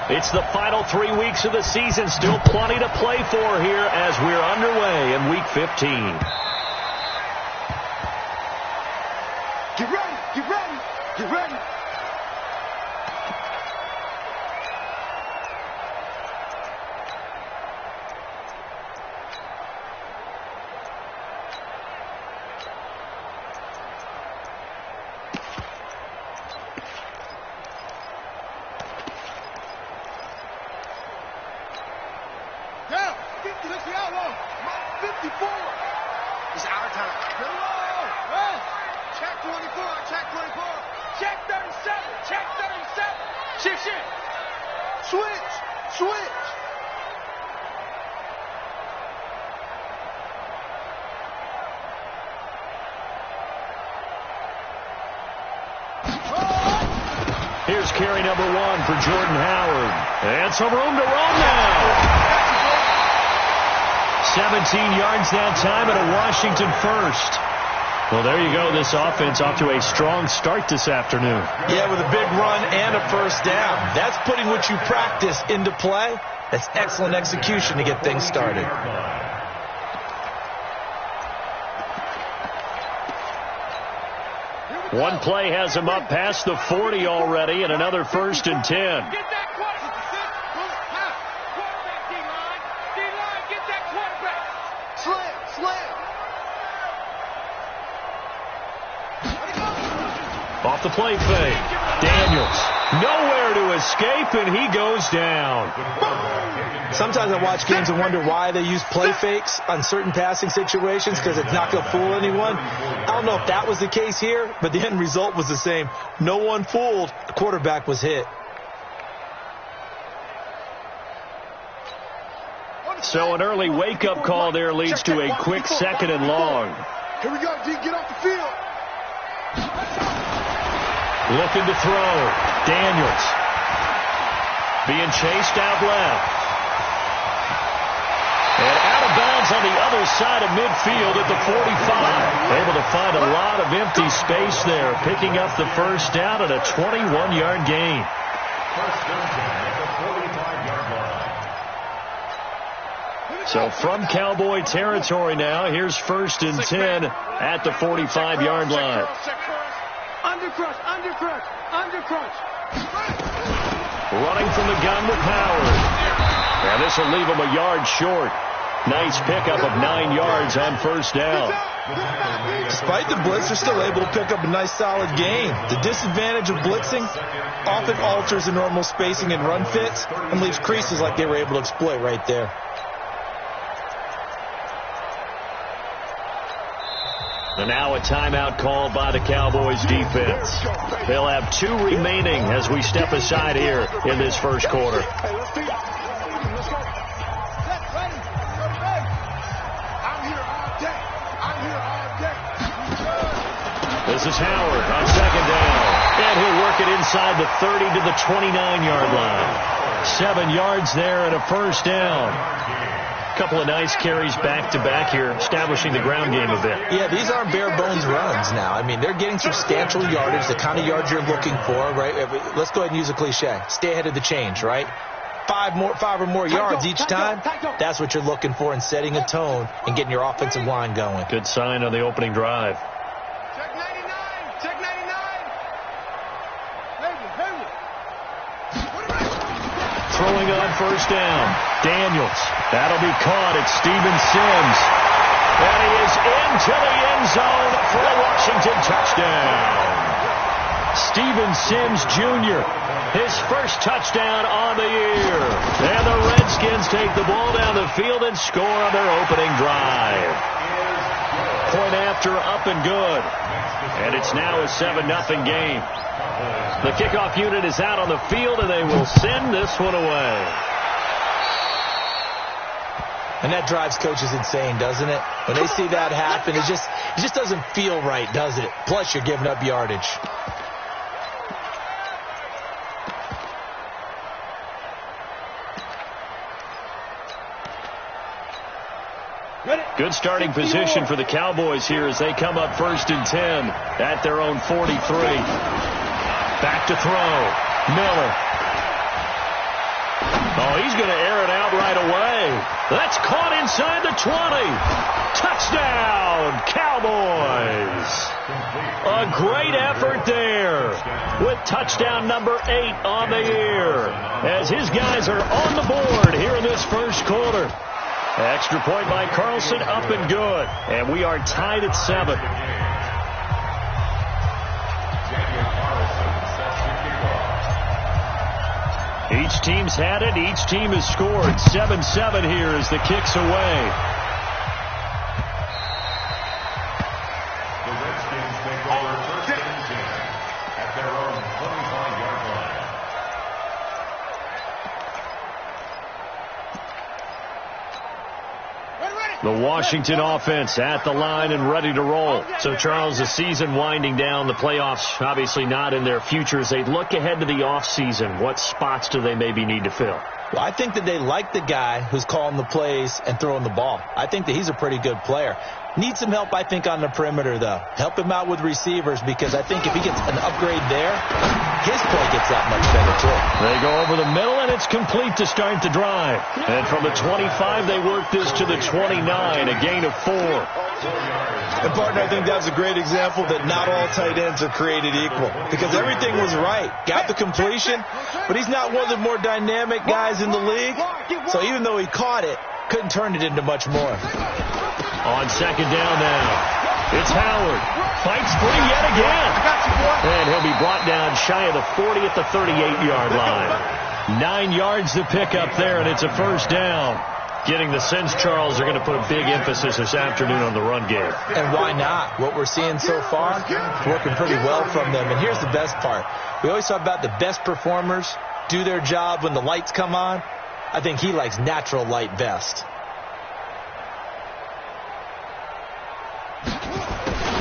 It's the final 3 weeks of the season. Still plenty to play for here as we're underway in Week 15. Get ready, get ready, get ready. Down, 50, let's be out low. 54. It's our time. Get low. Hey. Check 24, check 24. Check 37, check 37. Shift, shift. Switch, switch. Here's carry number 1 for Jordan Howard. And some room to run now. 17 yards that time and a Washington first. Well, there you go. This offense off to a strong start this afternoon. Yeah, with a big run and a first down. That's putting what you practice into play. That's excellent execution to get things started. One play has him up past the 40 already, and another 1st and 10. Get that quarterback. Quarterback, D-line. D-line, get that quarterback. Slam, slam. Off the play fake. Daniels. Nowhere to escape, and he goes down. Sometimes I watch games and wonder why they use play fakes on certain passing situations because it's not going to fool anyone. I don't know if that was the case here, but the end result was the same. No one fooled. The quarterback was hit. So an early wake-up call there leads to a quick 2nd and long. Here we go, D. Get off the field. Looking to throw. Daniels. Being chased out left. And out of bounds on the other side of midfield at the 45. Able to find a lot of empty space there. Picking up the first down at a 21-yard gain. So from Cowboy territory now, here's 1st and 10 at the 45-yard line. Undercrush, undercrush, undercrush. Running from the gun with Howard. And this will leave him a yard short. Nice pickup of 9 yards on first down. Despite the blitz, they're still able to pick up a nice solid gain. The disadvantage of blitzing often alters the normal spacing and run fits and leaves creases like they were able to exploit right there. And now a timeout called by the Cowboys defense. They'll have 2 remaining as we step aside here in this first quarter. This is Howard on 2nd down. And he'll work it inside the 30 to the 29-yard line. 7 yards there and a first down. Couple of nice carries back-to-back here, establishing the ground game a bit. Yeah, these aren't bare-bones runs now. I mean, they're getting substantial yardage, the kind of yards you're looking for, right? Let's go ahead and use a cliche. Stay ahead of the change, right? 5 or more yards each time. That's what you're looking for in setting a tone and getting your offensive line going. Good sign on the opening drive. Check 99, check 99. Throwing on first down. Daniels. That'll be caught. It's Steven Sims. And he is into the end zone for a Washington touchdown. Steven Sims Jr., his first touchdown on the year. And the Redskins take the ball down the field and score on their opening drive. Point after, up and good. And it's now a 7-0 game. The kickoff unit is out on the field, and they will send this one away. And that drives coaches insane, doesn't it? When they see that happen, it just doesn't feel right, does it? Plus, you're giving up yardage. Good starting position for the Cowboys here as they come up 1st and 10 at their own 43. Back to throw. Miller. Oh, he's going to air it out right away. That's caught inside the 20. Touchdown, Cowboys. A great effort there with touchdown number 8 on the year as his guys are on the board here in this first quarter. Extra point by Carlson, up and good. And we are tied at 7. Each team's had it. Each team has scored. 7-7 here as the kick's away. The Redskins take over first and 10 at their own 25-yard line. The Washington offense at the line and ready to roll. So, Charles, the season winding down, the playoffs obviously not in their future. As they look ahead to the offseason, what spots do they maybe need to fill? Well, I think that they like the guy who's calling the plays and throwing the ball. I think that he's a pretty good player. Needs some help, I think, on the perimeter, though. Help him out with receivers, because I think if he gets an upgrade there, his play gets that much better, too. They go over the middle, and it's complete to start the drive. And from the 25, they work this to the 29, a gain of 4. And, partner, I think that was a great example that not all tight ends are created equal, because everything was right. Got the completion, but he's not one of the more dynamic guys in the league. So even though he caught it, couldn't turn it into much more. On second down now, it's Howard. Fights free yet again. And he'll be brought down shy of the 40 at the 38-yard line. 9 yards to pick up there, and it's a first down. Getting the sense, Charles, they're going to put a big emphasis this afternoon on the run game. And why not? What we're seeing so far, working pretty well from them. And here's the best part. We always talk about the best performers do their job when the lights come on. I think he likes natural light best.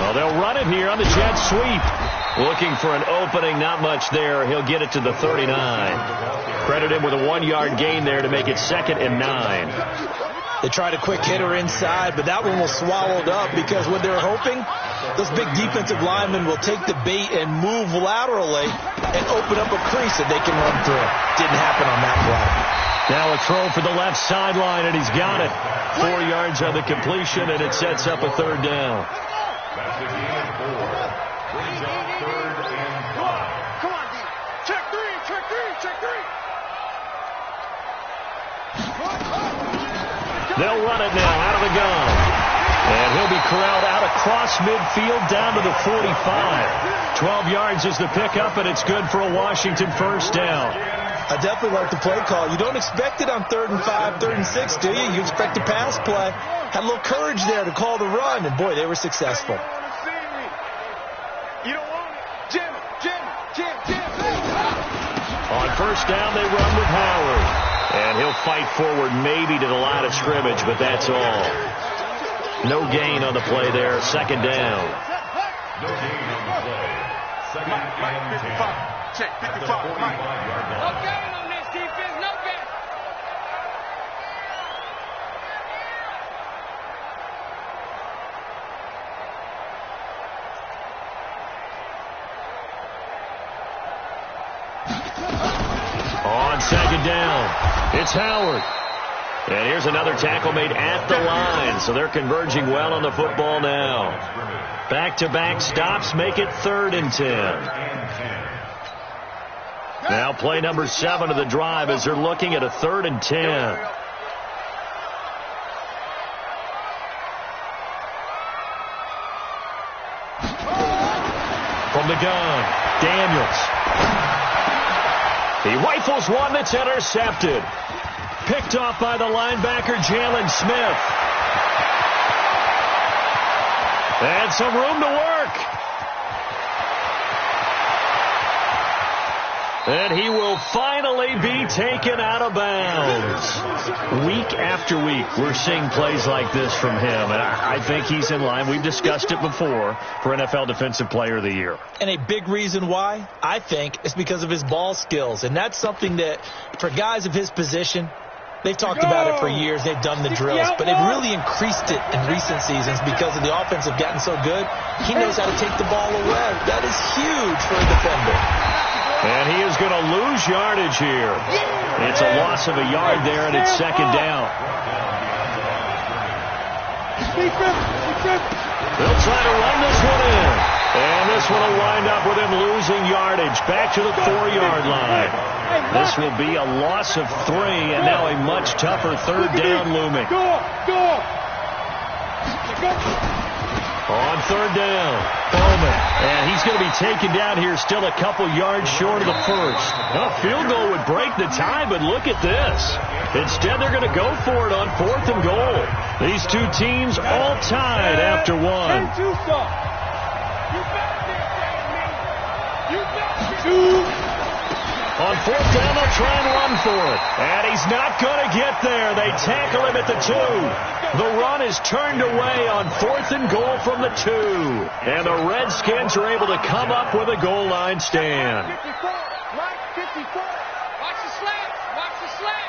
Well, they'll run it here on the jet sweep. Looking for an opening, not much there. He'll get it to the 39. Credit him with a 1-yard gain there to make it 2nd and 9. They tried a quick hitter inside, but that one was swallowed up because what they're hoping, those big defensive linemen will take the bait and move laterally and open up a crease that they can run through. Didn't happen on that play. Now a throw for the left sideline, and he's got it. 4 yards on the completion, and it sets up a 3rd down. That's a gain of 4. Brings up 3rd and 5. Come on, D. Check 3, check 3, check 3. They'll run it now out of the gun. And he'll be corralled out across midfield down to the 45. 12 yards is the pickup, and it's good for a Washington first down. I definitely like the play call. You don't expect it on 3rd and 5, 3rd and 6, do you? You expect a pass play. Had a little courage there to call the run, and boy, they were successful. You don't want it. Jim. On first down, they run with Howard. And he'll fight forward maybe to the line of scrimmage, but that's all. No gain on the play there. 2nd down. No gain on the play. 2nd and 10. Check 55. 45-yard line. No gain on this defense. No gain. On 2nd down, it's Howard. And here's another tackle made at the line, so they're converging well on the football now. Back-to-back stops make it 3rd and 10. Now play number 7 of the drive as they're looking at a 3rd and 10. From the gun, Daniels. He rifles one that's intercepted. Picked off by the linebacker, Jalen Smith. And some room to work. And he will finally be taken out of bounds. Week after week, we're seeing plays like this from him. And I think he's in line. We've discussed it before for NFL Defensive Player of the Year. And a big reason why, I think, is because of his ball skills. And that's something that, for guys of his position, they've talked about it for years. They've done the drills. But they've really increased it in recent seasons because of the offense have gotten so good. He knows how to take the ball away. That is huge for a defender. And he is going to lose yardage here. It's a loss of a yard there, and it's second down. They'll try to run this one in. And this one will wind up with him losing yardage back to the 4-yard line. This will be a loss of 3, and now a much tougher third down looming. On third down, Bowman. And he's going to be taken down here still a couple yards short of the first. A field goal would break the tie, but look at this. Instead, they're going to go for it on 4th and goal. These two teams all tied after one. On 4th down, they'll try and run for it. And he's not going to get there. They tackle him at the 2. The run is turned away on 4th and goal from the 2. And the Redskins are able to come up with a goal line stand. 54, right 54. Watch the slants. Watch the slants.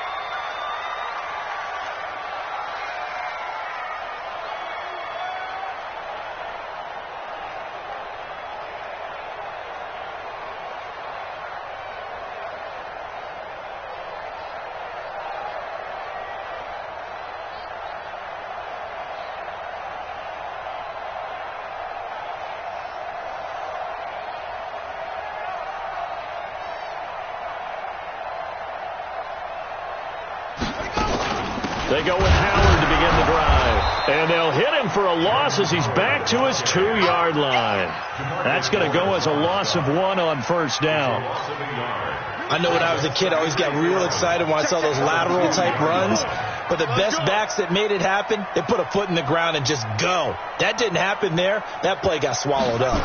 They go with Howard to begin the drive. And they'll hit him for a loss as he's back to his 2-yard line. That's going to go as a loss of 1 on first down. I know when I was a kid, I always got real excited when I saw those lateral-type runs. But the best backs that made it happen, they put a foot in the ground and just go. That didn't happen there. That play got swallowed up.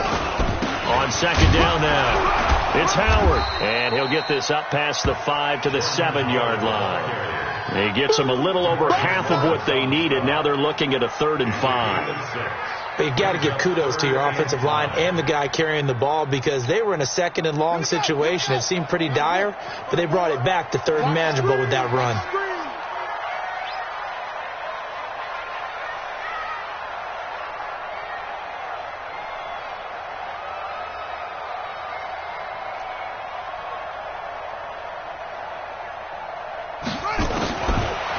On second down now, it's Howard. And he'll get this up past the 5 to the 7-yard line. He gets them a little over half of what they needed. Now they're looking at a 3rd and 5. But you got to give kudos to your offensive line and the guy carrying the ball because they were in a 2nd and long situation. It seemed pretty dire, but they brought it back to 3rd and manageable with that run.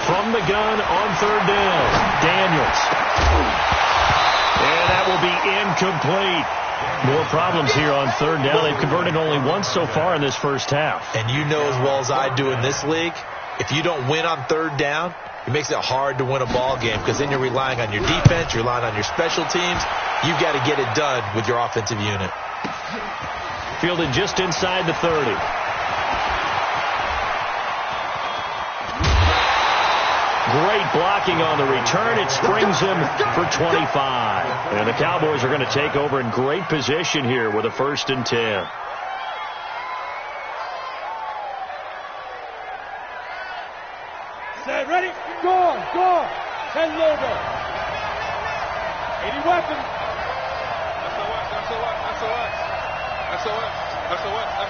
From the gun on 3rd down, Daniels. And that will be incomplete. More problems here on 3rd down. They've converted only once so far in this first half. And you know as well as I do in this league, if you don't win on 3rd down, it makes it hard to win a ball game because then you're relying on your defense, you're relying on your special teams. You've got to get it done with your offensive unit. Fielded just inside the 30. Great blocking on the return. It springs him for 25. And the Cowboys are going to take over in great position here with a 1st and 10. Set, ready? Go. 10 logo. 80 weapons. SOS.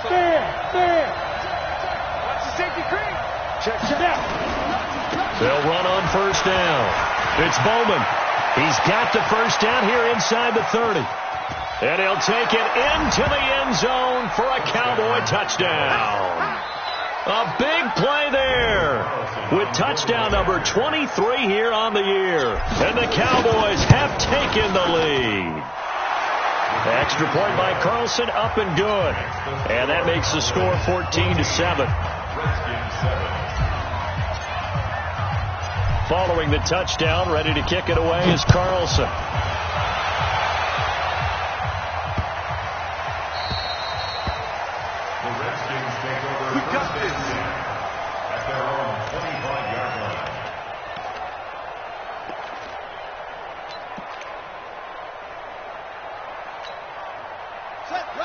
Stand. Watch the safety cream. Check. They'll run on 1st down. It's Bowman. He's got the 1st down here inside the 30. And he'll take it into the end zone for a Cowboy touchdown. A big play there with touchdown number 23 here on the year. And the Cowboys have taken the lead. Extra point by Carlson, up and good. And that makes the score 14-7. Following the touchdown, ready to kick it away is Carlson. The Redskins take over. We got this. At their own 25-yard line.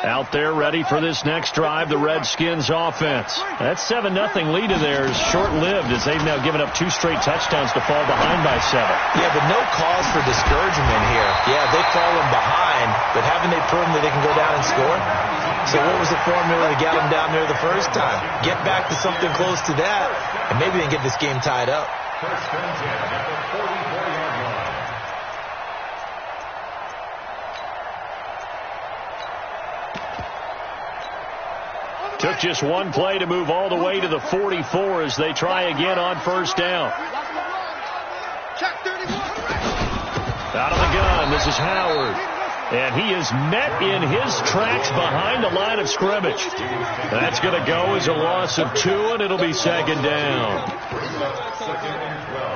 Out there ready for this next drive, the Redskins offense. That 7-0 lead of theirs short-lived as they've now given up 2 straight touchdowns to fall behind by 7. Yeah, but no cause for discouragement here. Yeah, they've fallen behind, but haven't they proven that they can go down and score? So what was the formula to get them down there the first time? Get back to something close to that, and maybe they can get this game tied up. 1st and 10 at the 44-yard line. Took just one play to move all the way to the 44 as they try again on first down. Out of the gun, this is Howard. And he is met in his tracks behind the line of scrimmage. That's going to go as a loss of 2, and it'll be second down. Second and 12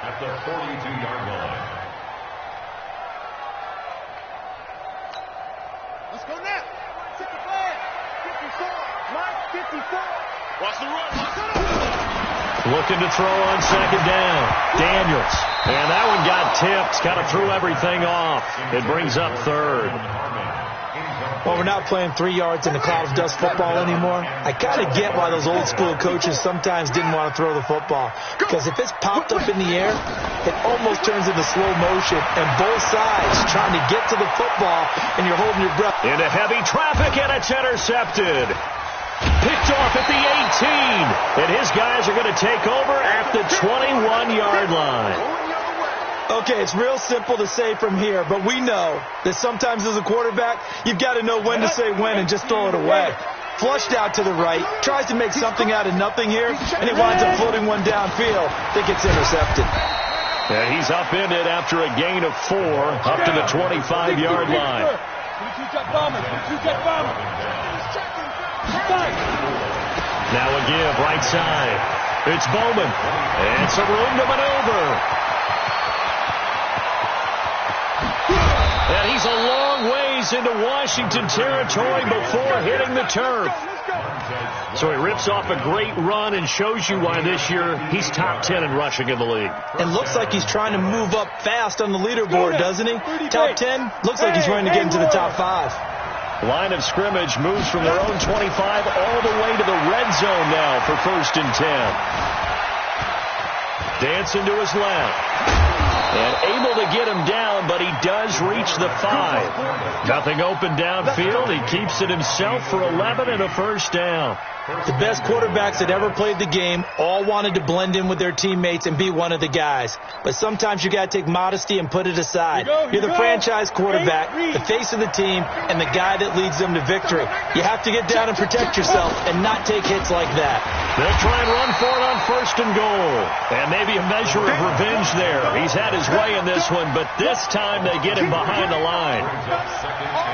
at the 42-yard line. Let's go now. 54. Mike, 54. Watch the run. Watch the run. Looking to throw on second down. Daniels. And that one got tipped. Kind of threw everything off. It brings up third. Well, we're not playing 3 yards in the cloud of dust football anymore. I kind of get why those old school coaches sometimes didn't want to throw the football. Because if it's popped up in the air, it almost turns into slow motion. And both sides trying to get to the football, and you're holding your breath. Into heavy traffic, and it's intercepted. Picked off at the 18. And his guys are going to take over at the 21-yard line. Okay, it's real simple to say from here, but we know that sometimes as a quarterback, you've got to know when to say when and just throw it away. Flushed out to the right, tries to make something out of nothing here, and he winds up floating one downfield that gets intercepted. Yeah, he's upended after a gain of 4 up to the 25-yard line. Now a give, right side. It's Bowman. And some room to maneuver. And he's a long ways into Washington territory before hitting the turf. So he rips off a great run and shows you why this year he's top 10 in rushing in the league. And looks like he's trying to move up fast on the leaderboard, doesn't he? Top 10? Looks like he's trying to get into the top 5. Line of scrimmage moves from their own 25 all the way to the red zone now for 1st and 10. Dancing to his left. And able to get him down, but he does reach the 5. Nothing open downfield. He keeps it himself for 11 and a first down. The best quarterbacks that ever played the game all wanted to blend in with their teammates and be one of the guys. But sometimes you got to take modesty and put it aside. You're the franchise quarterback, the face of the team, and the guy that leads them to victory. You have to get down and protect yourself and not take hits like that. They'll try and run for it on 1st and goal. And maybe a measure of revenge there. He's had his way in this one, but this time they get him behind the line.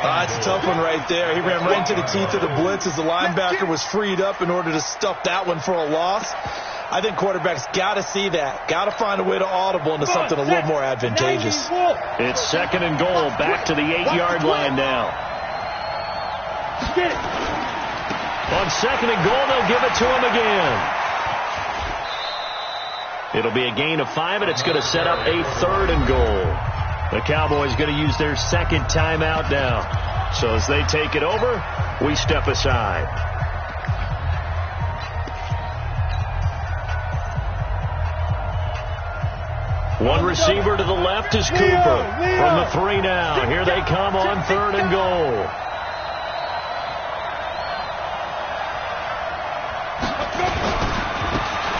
That's a tough one right there. He ran right into the teeth of the blitz as the linebacker was freed up in order to stuff that one for a loss. I think quarterbacks got to see that. Got to find a way to audible into something a little more advantageous. It's 2nd and goal, back to the 8-yard line now. On 2nd and goal, they'll give it to him again. It'll be a gain of 5, and it's going to set up a 3rd and goal. The Cowboys going to use their 2nd timeout now. So as they take it over, we step aside. One receiver to the left is Cooper. From the 3 now. Here they come on 3rd and goal.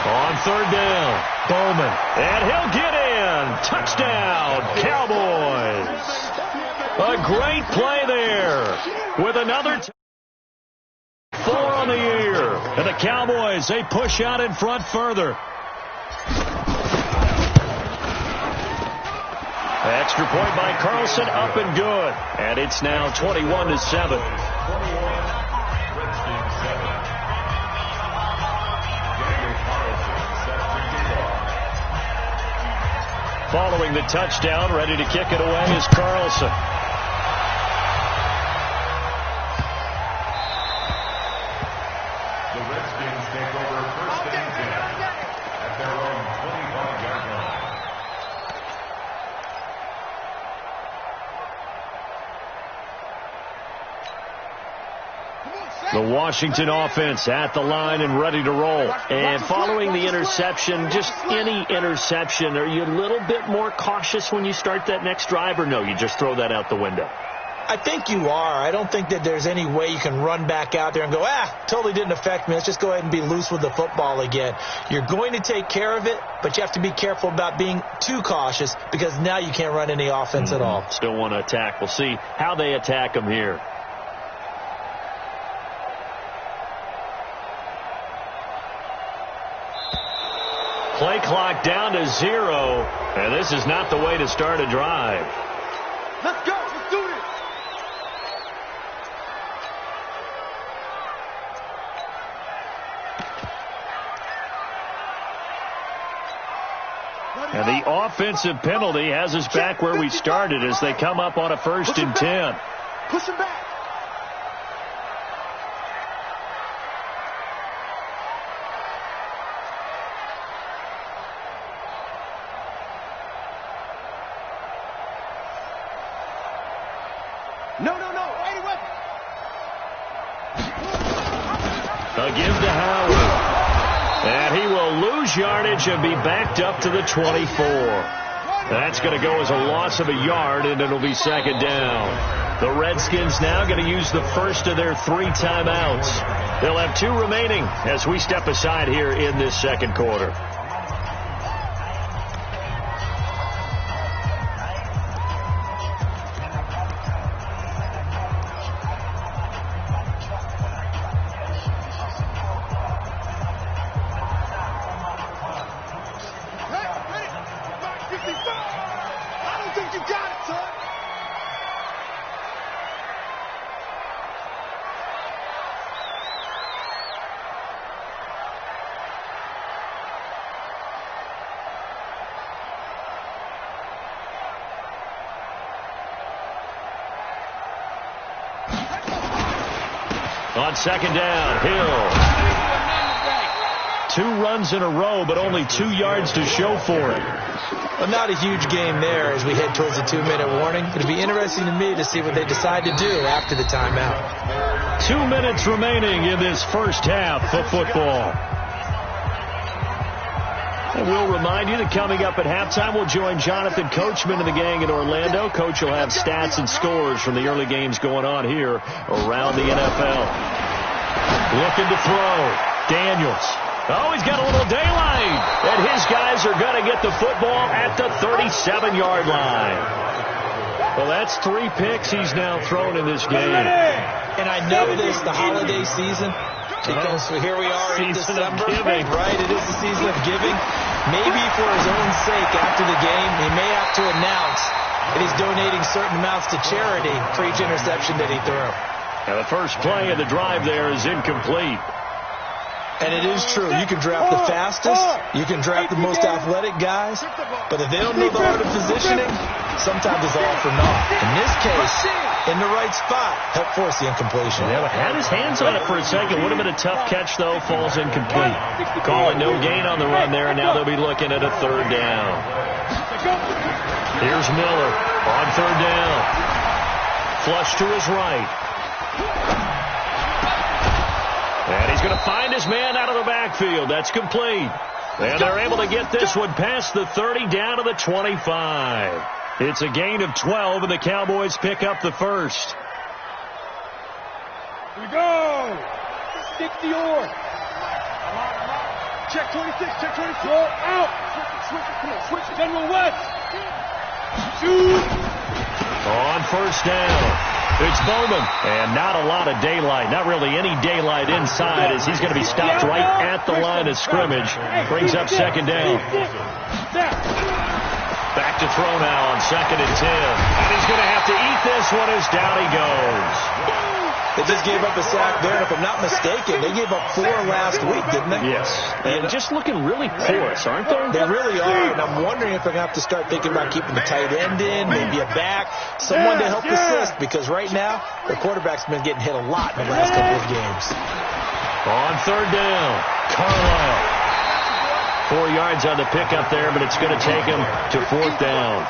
On 3rd down, Bowman. And he'll get in. Touchdown, Cowboys. A great play there. With another 4 on the year. And the Cowboys, they push out in front further. Extra point by Carlson, up and good. And it's now 21-7. Following the touchdown, ready to kick it away is Carlson. The Redskins take over 1st and 10 at their own 25-yard line. The Washington offense at the line and ready to roll. And following the interception, just any interception, are you a little bit more cautious when you start that next drive, or no, you just throw that out the window? I think you are. I don't think that there's any way you can run back out there and go, totally didn't affect me. Let's just go ahead and be loose with the football again. You're going to take care of it, but you have to be careful about being too cautious because now you can't run any offense at all. Still want to attack. We'll see how they attack them here. Play clock down to 0, and this is not the way to start a drive. Let's go. Let's do this. And the offensive penalty has us back where we started as they come up on a 1st and 10. Push him back. No. Right away. A give to Howard. And he will lose yardage and be backed up to the 24. That's going to go as a loss of a yard, and it'll be 2nd down. The Redskins now going to use the first of their 3 timeouts. They'll have 2 remaining as we step aside here in this 2nd quarter. I don't think you got it, son. On 2nd down, Hill. 2 runs in a row, but only 2 yards to show for it. Well, not a huge game there as we head towards the 2-minute warning. It'll be interesting to me to see what they decide to do after the timeout. 2 minutes remaining in this first half of football. And we'll remind you that coming up at halftime, we'll join Jonathan Coachman and the gang in Orlando. Coach will have stats and scores from the early games going on here around the NFL. Looking to throw. Daniels. Oh, he's got a little daylight. And his guys are going to get the football at the 37-yard line. Well, that's 3 picks he's now thrown in this game. And I know this, the holiday season, because here we are in December, right? It is the season of giving. Maybe for his own sake, after the game, he may have to announce that he's donating certain amounts to charity for each interception that he threw. Now, the first play of the drive there is incomplete. And it is true. You can draft the fastest. You can draft the most athletic guys. But if they don't know the art of positioning, sometimes it's all for naught. In this case, in the right spot, help force the incompletion. Yeah, had his hands on it for a second. Would have been a tough catch, though. Falls incomplete. Call it no gain on the run there, and now they'll be looking at a 3rd down. Here's Miller on 3rd down. Flush to his right. And he's going to find his man out of the backfield. That's complete. And they're able to get this one past the 30 down to the 25. It's a gain of 12, and the Cowboys pick up the first. Here we go. Stick the oar. Check 26, check 24. Out. Switch it, come on, switch it. General West. Shoot. On 1st down. It's Bowman, and not a lot of daylight, not really any daylight inside as he's going to be stopped right at the line of scrimmage. Brings up 2nd down. Back to throw now on 2nd and 10. And he's going to have to eat this one as down he goes. They just gave up a sack there, and if I'm not mistaken, they gave up 4 last week, didn't they? Yes. And just looking really porous, aren't they? They really are, and I'm wondering if they're going to have to start thinking about keeping the tight end in, maybe a back, someone to help assist, because right now, the quarterback's been getting hit a lot in the last couple of games. On 3rd down, Carlisle. 4 yards on the pickup there, but it's going to take him to 4th down.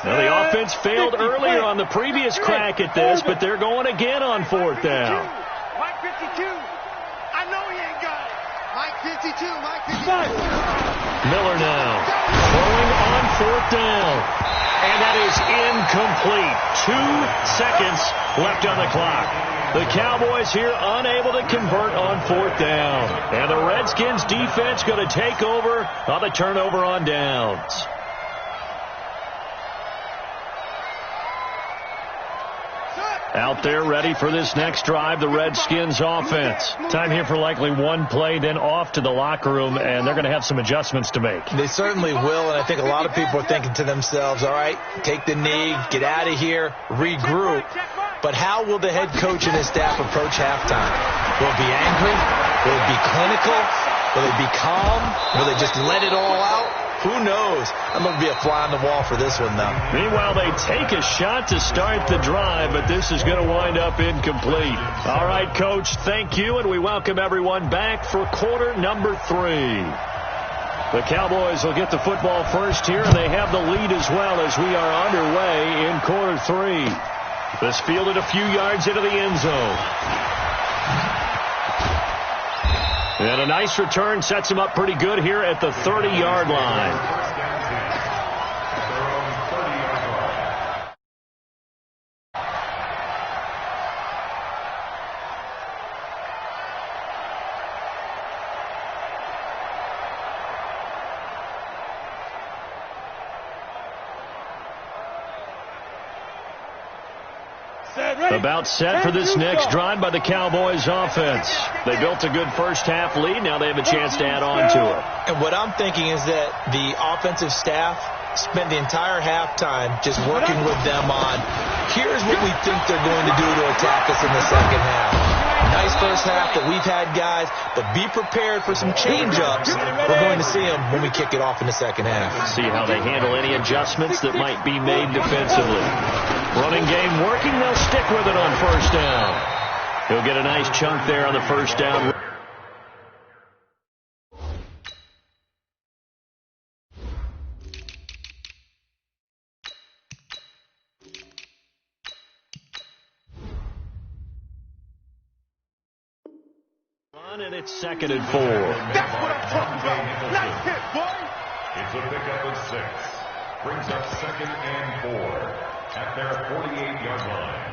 Now, the offense failed earlier on the previous crack at this, but they're going again on 4th down. Mike 52. I know he ain't got it. Mike 52, Mike 52. Miller now throwing on 4th down. And that is incomplete. 2 seconds left on the clock. The Cowboys here unable to convert on 4th down. And the Redskins defense going to take over on the turnover on downs. Out there ready for this next drive, the Redskins offense. Time here for likely one play, then off to the locker room, and they're going to have some adjustments to make. They certainly will, and I think a lot of people are thinking to themselves, all right, take the knee, get out of here, regroup. But how will the head coach and his staff approach halftime? Will it be angry? Will it be clinical? Will it be calm? Will they just let it all out? Who knows? I'm going to be a fly on the wall for this one, though. Meanwhile, they take a shot to start the drive, but this is going to wind up incomplete. All right, Coach, thank you, and we welcome everyone back for quarter number 3. The Cowboys will get the football first here, and they have the lead as well as we are underway in quarter 3. This fielded a few yards into the end zone. And a nice return sets him up pretty good here at the 30-yard line. About set for this next drive by the Cowboys offense. They built a good first-half lead. Now they have a chance to add on to it. And what I'm thinking is that the offensive staff spent the entire halftime just working with them on, here's what we think they're going to do to attack us in the second half. Nice first half that we've had, guys, but be prepared for some change-ups. We're going to see them when we kick it off in the second half. See how they handle any adjustments that might be made defensively. Running game working. They'll stick with it on first down. He'll get a nice chunk there on the first down. And it's 2nd and 4. That's what I'm talking about. Nice hit, boy. It's a pickup of 6. Brings up 2nd and 4 at their 48-yard line.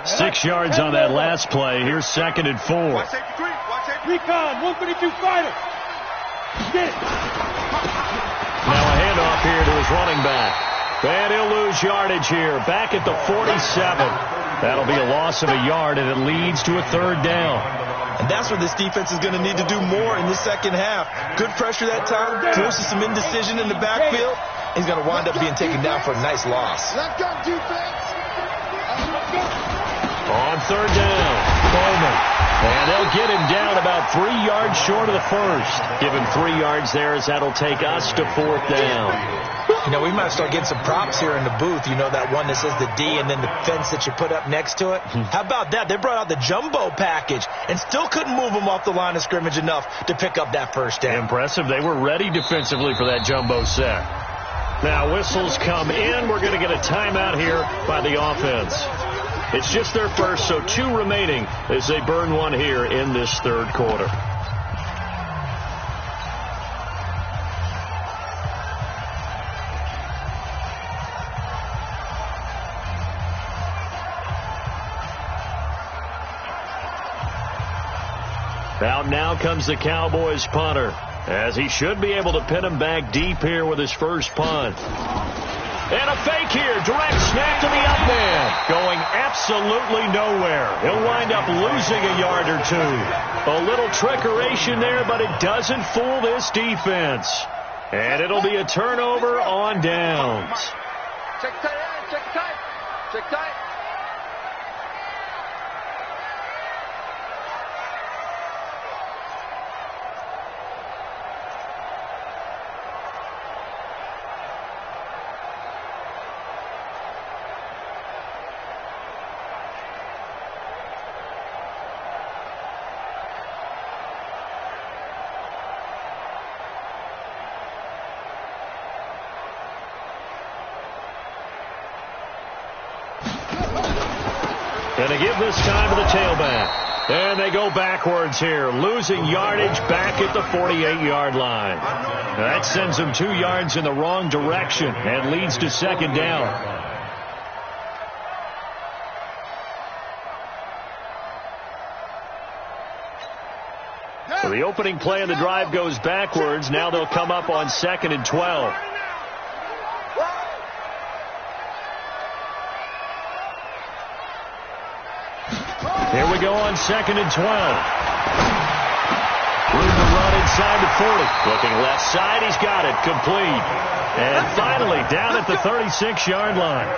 Six yards on that last play. Here's 2nd and 4. Watch safety 3. Watch safety. Recon, 152 fighter. Get it. Now a handoff here to his running back. And he'll lose yardage here. Back at the 47. That'll be a loss of a yard, and it leads to a 3rd down. And that's where this defense is going to need to do more in the second half. Good pressure that time, forces some indecision in the backfield. He's going to wind up being taken down for a nice loss. Let's go, defense. On 3rd down, Coleman. And they'll get him down about 3 yards short of the first. Give him 3 yards there as that'll take us to 4th down. You know, we might start getting some props here in the booth. You know, that one that says the D and then the fence that you put up next to it? How about that? They brought out the jumbo package and still couldn't move them off the line of scrimmage enough to pick up that first down. Impressive. They were ready defensively for that jumbo set. Now whistles come in. We're going to get a timeout here by the offense. It's just their first, so 2 remaining as they burn one here in this 3rd quarter. Out now comes the Cowboys punter, as he should be able to pin him back deep here with his first punt. And a fake here, direct snap to the up man, going absolutely nowhere. He'll wind up losing a yard or 2. A little trickeration there, but it doesn't fool this defense. And it'll be a turnover on downs. Check tight, check tight, check tight. And they give this time to the tailback. And they go backwards here, losing yardage back at the 48-yard line. That sends them 2 yards in the wrong direction and leads to second down. So the opening play of the drive goes backwards. Now they'll come up on 2nd and 12. Here we go on 2nd and 12. Room to run inside the 40. Looking left side. He's got it. Complete. And finally down at the 36-yard line.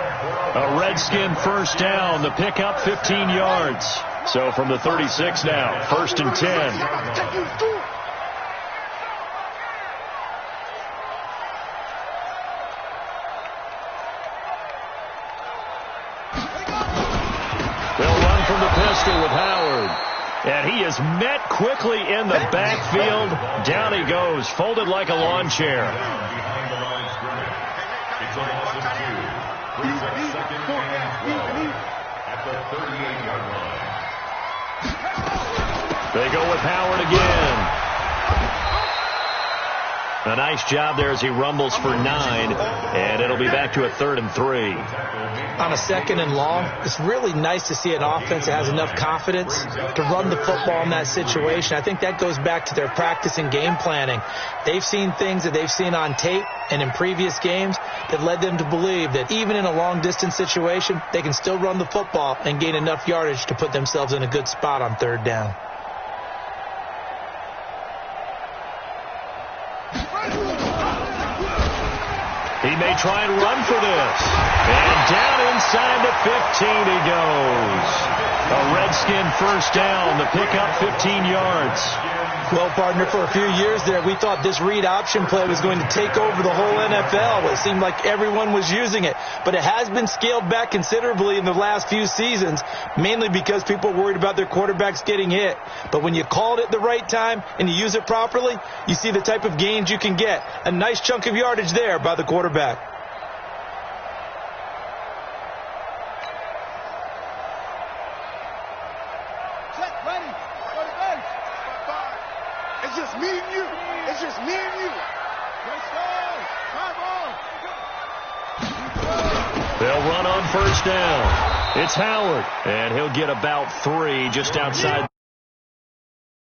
A Redskin first down. The pickup 15 yards. So from the 36 now, 1st and 10. With Howard. And he is met quickly in the backfield. Down he goes, folded like a lawn chair. Behind the line of scrimmage. It's a loss of 2. Brings up 2nd and 12 at the 38-yard line. They go with Howard again. A nice job there as he rumbles for 9, and it'll be back to a 3rd and 3. On a 2nd and long, it's really nice to see an offense that has enough confidence to run the football in that situation. I think that goes back to their practice and game planning. They've seen things that they've seen on tape and in previous games that led them to believe that even in a long-distance situation, they can still run the football and gain enough yardage to put themselves in a good spot on 3rd down. He may try and run for this. And down inside the 15 he goes. A Redskin first down. The pickup 15 yards. Well, partner, for a few years there, we thought this read option play was going to take over the whole NFL. It seemed like everyone was using it. But it has been scaled back considerably in the last few seasons, mainly because people are worried about their quarterbacks getting hit. But when you call it at the right time and you use it properly, you see the type of gains you can get. A nice chunk of yardage there by the quarterback. It's just me and you. It's just me and you. Let's go. They'll run on first down. It's Howard, and he'll get about 3 just outside.